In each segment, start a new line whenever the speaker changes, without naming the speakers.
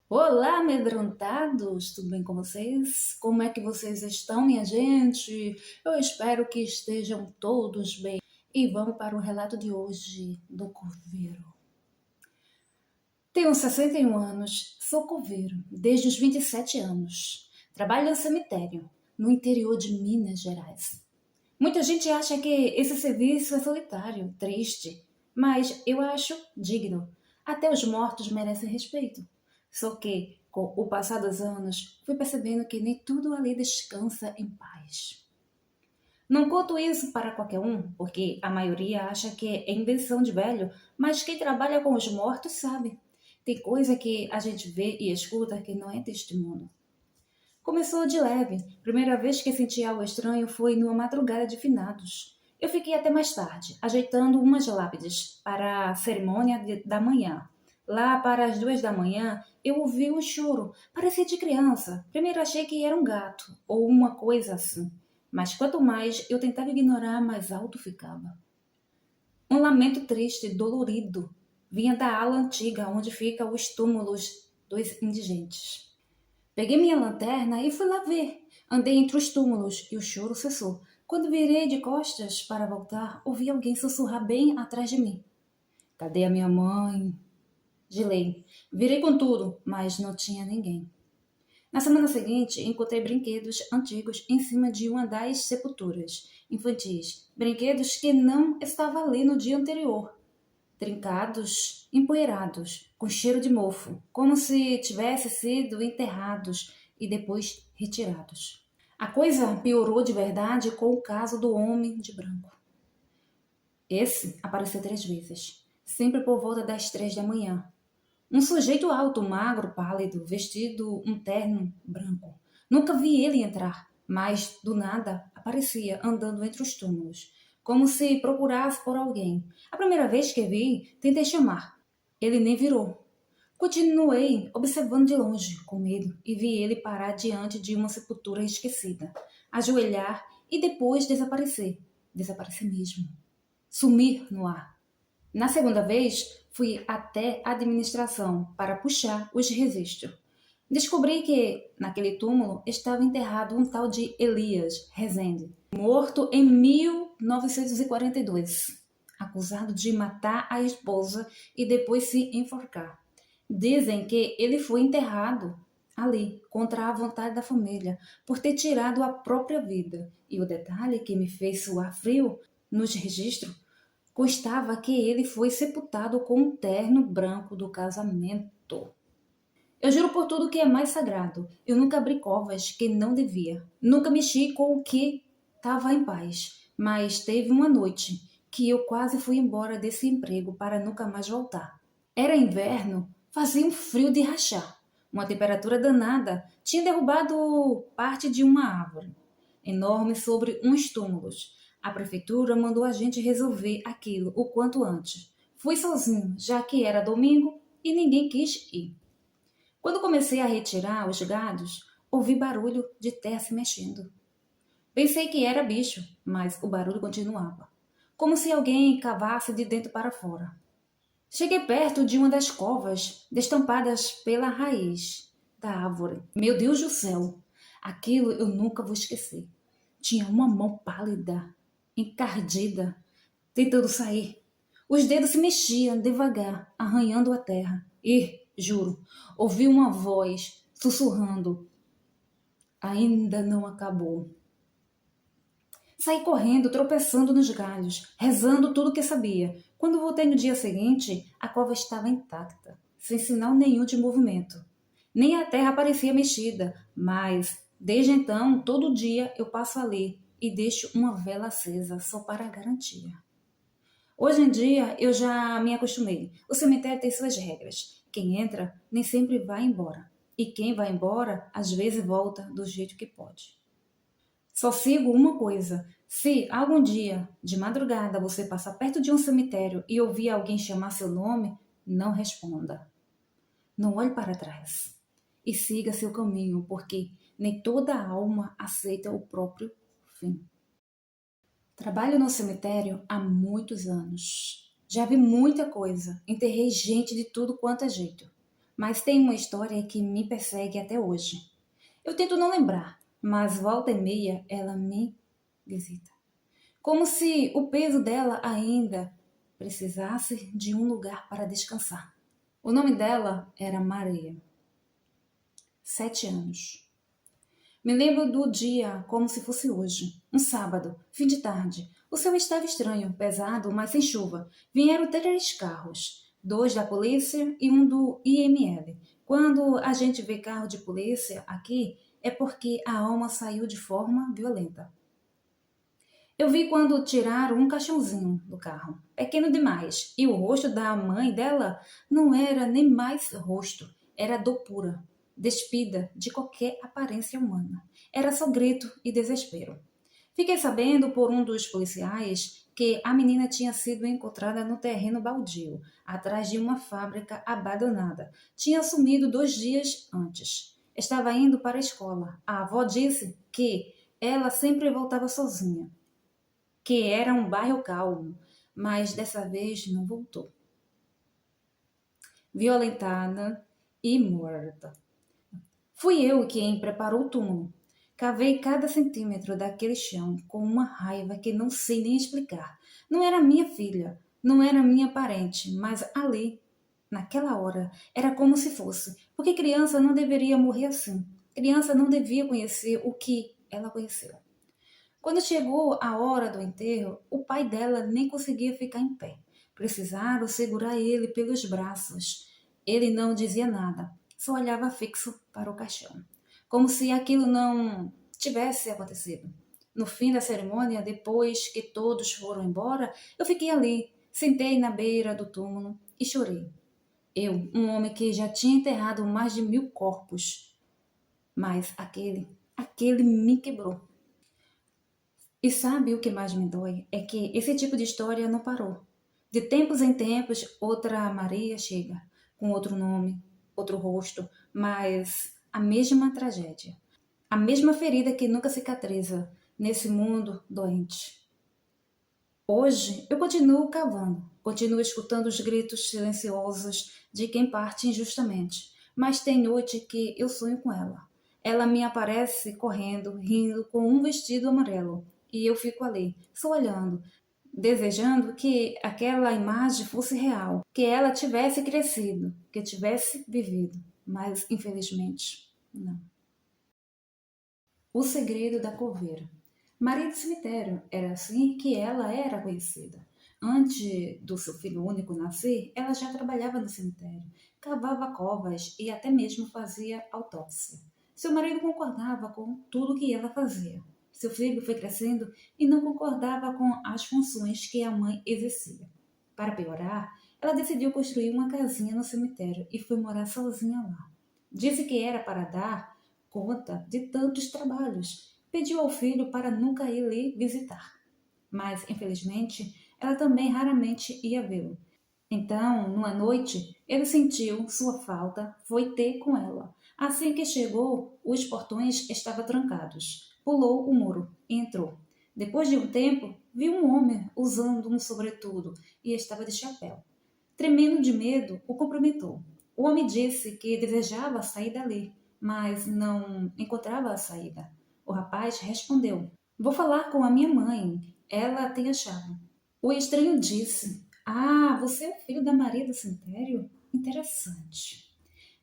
Olá, amedrontados! Tudo bem com vocês? Como é que vocês estão, minha gente? Eu espero que estejam todos bem. E vamos para o relato de hoje do coveiro. Tenho 61 anos, sou coveiro desde os 27 anos. Trabalho no cemitério, no interior de Minas Gerais. Muita gente acha que esse serviço é solitário, triste, mas eu acho digno. Até os mortos merecem respeito. Só que, com o passar dos anos, fui percebendo que nem tudo ali descansa em paz. Não conto isso para qualquer um, porque a maioria acha que é invenção de velho, mas quem trabalha com os mortos sabe. Tem coisa que a gente vê e escuta que não é testemunho. Começou de leve. Primeira vez que senti algo estranho foi numa madrugada de finados. Eu fiquei até mais tarde, ajeitando umas lápides para a cerimônia da manhã. Lá para as 2 da manhã, eu ouvi um choro. Parecia de criança. Primeiro achei que era um gato, ou uma coisa assim. Mas quanto mais eu tentava ignorar, mais alto ficava. Um lamento triste, dolorido, vinha da ala antiga, onde ficam os túmulos dos indigentes. Peguei minha lanterna e fui lá ver. Andei entre os túmulos e o choro cessou. Quando virei de costas para voltar, ouvi alguém sussurrar bem atrás de mim. Cadê a minha mãe? Gelei. Virei com tudo, mas não tinha ninguém. Na semana seguinte, encontrei brinquedos antigos em cima de uma das sepulturas infantis. Brinquedos que não estavam ali no dia anterior. Trincados, empoeirados, com cheiro de mofo, como se tivessem sido enterrados e depois retirados. A coisa piorou de verdade com o caso do homem de branco. Esse apareceu 3 vezes, sempre por volta das 3 da manhã. Um sujeito alto, magro, pálido, vestido um terno branco. Nunca vi ele entrar, mas do nada aparecia andando entre os túmulos, como se procurasse por alguém. A primeira vez que vi, tentei chamar. Ele nem virou. Continuei observando de longe, com medo, e vi ele parar diante de uma sepultura esquecida, ajoelhar e depois desaparecer. Desaparecer mesmo. Sumir no ar. Na segunda vez, fui até a administração para puxar os registros. Descobri que, naquele túmulo, estava enterrado um tal de Elias Rezende, morto em 1942, acusado de matar a esposa e depois se enforcar. Dizem que ele foi enterrado ali, contra a vontade da família, por ter tirado a própria vida. E o detalhe que me fez suar frio nos registros constava que ele foi sepultado com um terno branco do casamento. Eu juro por tudo que é mais sagrado. Eu nunca abri covas que não devia. Nunca mexi com o que estava em paz. Mas teve uma noite que eu quase fui embora desse emprego para nunca mais voltar. Era inverno, fazia um frio de rachar. Uma temperatura danada tinha derrubado parte de uma árvore enorme sobre uns túmulos. A prefeitura mandou a gente resolver aquilo o quanto antes. Fui sozinho, já que era domingo e ninguém quis ir. Quando comecei a retirar os gados, ouvi barulho de terra se mexendo. Pensei que era bicho, mas o barulho continuava, como se alguém cavasse de dentro para fora. Cheguei perto de uma das covas, destampadas pela raiz da árvore. Meu Deus do céu! Aquilo eu nunca vou esquecer. Tinha uma mão pálida, encardida, tentando sair. Os dedos se mexiam devagar, arranhando a terra. E, juro, ouvi uma voz sussurrando: ainda não acabou. Saí correndo, tropeçando nos galhos, rezando tudo o que sabia. Quando voltei no dia seguinte, a cova estava intacta, sem sinal nenhum de movimento. Nem a terra parecia mexida, mas, desde então, todo dia eu passo ali e deixo uma vela acesa só para garantia. Hoje em dia, eu já me acostumei. O cemitério tem suas regras. Quem entra nem sempre vai embora. E quem vai embora, às vezes volta do jeito que pode. Só sigo uma coisa: se algum dia, de madrugada, você passar perto de um cemitério e ouvir alguém chamar seu nome, não responda. Não olhe para trás e siga seu caminho, porque nem toda alma aceita o próprio fim. Trabalho no cemitério há muitos anos. Já vi muita coisa, enterrei gente de tudo quanto é jeito. mas tem uma história que me persegue até hoje. Eu tento não lembrar, mas volta e meia ela me visita. Como se o peso dela ainda precisasse de um lugar para descansar. O nome dela era Maria. 7 anos. Me lembro do dia como se fosse hoje. Um sábado, fim de tarde. O céu estava estranho, pesado, mas sem chuva. Vieram 3 carros. 2 da polícia e um do IML. Quando a gente vê carro de polícia aqui, é porque a alma saiu de forma violenta. Eu vi quando tiraram um caixãozinho do carro, pequeno demais, e o rosto da mãe dela não era nem mais rosto, era dor pura, despida de qualquer aparência humana. Era só grito e desespero. Fiquei sabendo por um dos policiais que a menina tinha sido encontrada no terreno baldio, atrás de uma fábrica abandonada. Tinha sumido 2 dias antes. Estava indo para a escola. A avó disse que ela sempre voltava sozinha, que era um bairro calmo, mas dessa vez não voltou. Violentada e morta. Fui eu quem preparou o túmulo. Cavei cada centímetro daquele chão com uma raiva que não sei nem explicar. Não era minha filha, não era minha parente, mas ali, naquela hora, era como se fosse, porque criança não deveria morrer assim. Criança não devia conhecer o que ela conheceu. Quando chegou a hora do enterro, o pai dela nem conseguia ficar em pé. Precisaram segurar ele pelos braços. Ele não dizia nada, só olhava fixo para o caixão, como se aquilo não tivesse acontecido. No fim da cerimônia, depois que todos foram embora, eu fiquei ali, sentei na beira do túmulo e chorei. Eu, um homem que já tinha enterrado mais de 1000 corpos, mas aquele me quebrou. E sabe o que mais me dói? É que esse tipo de história não parou. De tempos em tempos, outra Maria chega, com outro nome, outro rosto, mas a mesma tragédia. A mesma ferida que nunca cicatriza nesse mundo doente. Hoje, eu continuo cavando, continuo escutando os gritos silenciosos de quem parte injustamente, mas tem noite que eu sonho com ela. Ela me aparece correndo, rindo, com um vestido amarelo, e eu fico ali, só olhando, desejando que aquela imagem fosse real, que ela tivesse crescido, que tivesse vivido, mas infelizmente não. O segredo da coveira. Maria do Cemitério, era assim que ela era conhecida. Antes do seu filho único nascer, ela já trabalhava no cemitério, cavava covas e até mesmo fazia autópsia. Seu marido concordava com tudo que ela fazia. Seu filho foi crescendo e não concordava com as funções que a mãe exercia. Para piorar, ela decidiu construir uma casinha no cemitério e foi morar sozinha lá. Disse que era para dar conta de tantos trabalhos. Pediu ao filho para nunca ir lhe visitar. Mas, infelizmente, ela também raramente ia vê-lo. Então, numa noite, ele sentiu sua falta, foi ter com ela. Assim que chegou, os portões estavam trancados. Pulou o muro e entrou. Depois de um tempo, viu um homem usando um sobretudo e estava de chapéu. Tremendo de medo, o cumprimentou. O homem disse que desejava sair dali, mas não encontrava a saída. O rapaz respondeu: Vou falar com a minha mãe, ela tem a chave. O estranho disse: Ah, você é o filho da Maria do Cemitério? Interessante.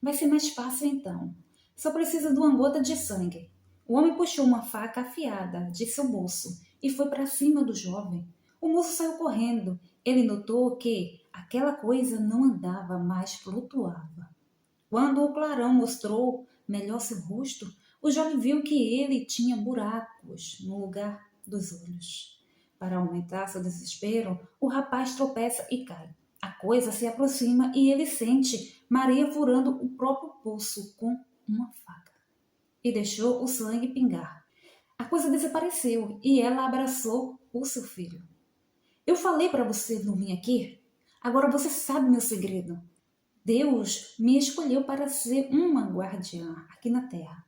Vai ser mais fácil então. Só precisa de uma gota de sangue. O homem puxou uma faca afiada de seu bolso e foi para cima do jovem. O moço saiu correndo. Ele notou que aquela coisa não andava, mas flutuava. Quando o clarão mostrou melhor seu rosto, o jovem viu que ele tinha buracos no lugar dos olhos. Para aumentar seu desespero, o rapaz tropeça e cai. A coisa se aproxima e ele sente Maria furando o próprio pulso com uma faca. E deixou o sangue pingar. A coisa desapareceu e ela abraçou o seu filho. Eu falei para você não vir aqui? Agora você sabe meu segredo. Deus me escolheu para ser uma guardiã aqui na terra.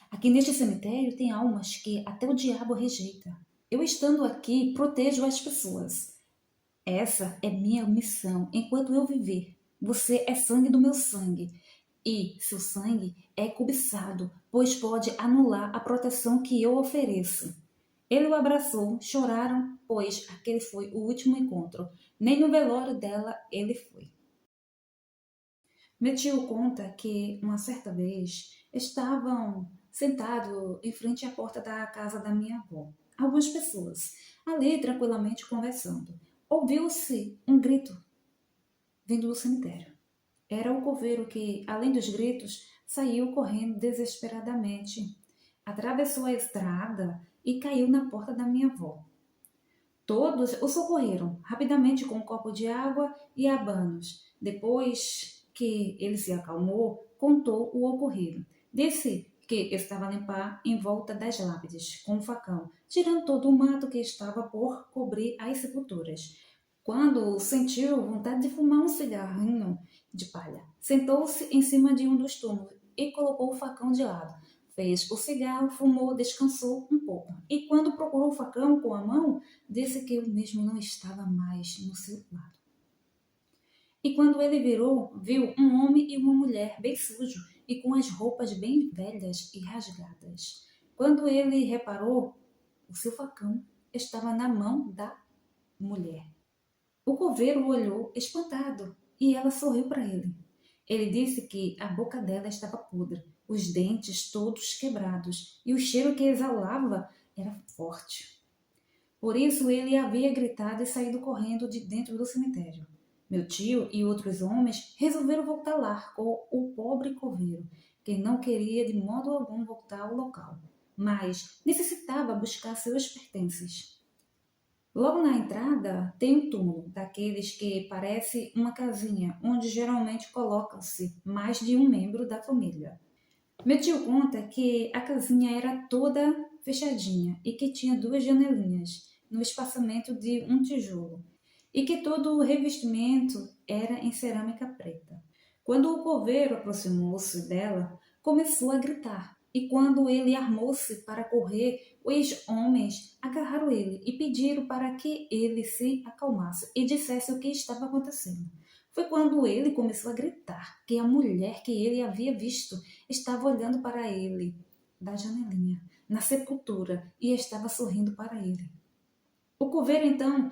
Aqui neste cemitério tem almas que até o diabo rejeita. Eu estando aqui protejo as pessoas. Essa é minha missão enquanto eu viver. Você é sangue do meu sangue. e seu sangue é cobiçado, pois pode anular a proteção que eu ofereço. Ele o abraçou, choraram, pois aquele foi o último encontro. Nem no velório dela ele foi. Meu tio conta que, uma certa vez, estavam sentados em frente à porta da casa da minha avó. Algumas pessoas, ali tranquilamente conversando. Ouviu-se um grito vindo do cemitério. Era o coveiro que, além dos gritos, saiu correndo desesperadamente. Atravessou a estrada e caiu na porta da minha avó. Todos o socorreram rapidamente com um copo de água e abanos. Depois que ele se acalmou, contou o ocorrido. Disse que estava a limpar em volta das lápides com um facão, tirando todo o mato que estava por cobrir as sepulturas. Quando sentiu vontade de fumar um cigarrinho de palha, sentou-se em cima de um dos túmulos e colocou o facão de lado. Fez o cigarro, fumou, descansou um pouco. E quando procurou o facão com a mão, disse que o mesmo não estava mais no seu lado. E quando ele virou, viu um homem e uma mulher bem sujos e com as roupas bem velhas e rasgadas. Quando ele reparou, o seu facão estava na mão da mulher. O coveiro olhou espantado e ela sorriu para ele. Ele disse que a boca dela estava podre, os dentes todos quebrados e o cheiro que exalava era forte. Por isso ele havia gritado e saído correndo de dentro do cemitério. Meu tio e outros homens resolveram voltar lá com o pobre coveiro, que não queria de modo algum voltar ao local, mas necessitava buscar seus pertences. Logo na entrada tem um túmulo, daqueles que parece uma casinha, onde geralmente colocam-se mais de um membro da família. Meu tio conta que a casinha era toda fechadinha e que tinha duas janelinhas no espaçamento de um tijolo e que todo o revestimento era em cerâmica preta. Quando o coveiro aproximou-se dela, começou a gritar. E quando ele armou-se para correr, os homens agarraram ele e pediram para que ele se acalmasse e dissesse o que estava acontecendo. Foi quando ele começou a gritar que a mulher que ele havia visto estava olhando para ele da janelinha, na sepultura, e estava sorrindo para ele. O coveiro então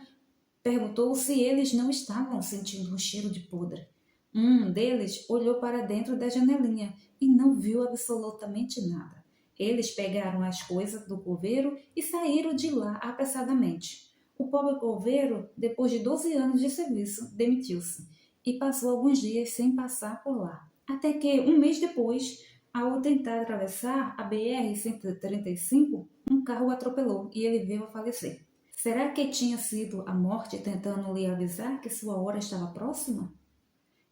perguntou se eles não estavam sentindo um cheiro de podre. Um deles olhou para dentro da janelinha e não viu absolutamente nada. Eles pegaram as coisas do coveiro e saíram de lá apressadamente. O pobre coveiro, depois de 12 anos de serviço, demitiu-se e passou alguns dias sem passar por lá. Até que, um mês depois, ao tentar atravessar a BR-135, um carro o atropelou e ele veio a falecer. Será que tinha sido a morte tentando lhe avisar que sua hora estava próxima?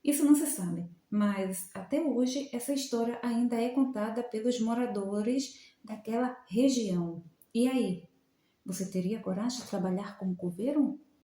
Isso não se sabe, mas até hoje essa história ainda é contada pelos moradores daquela região. E aí, você teria coragem de trabalhar como coveiro?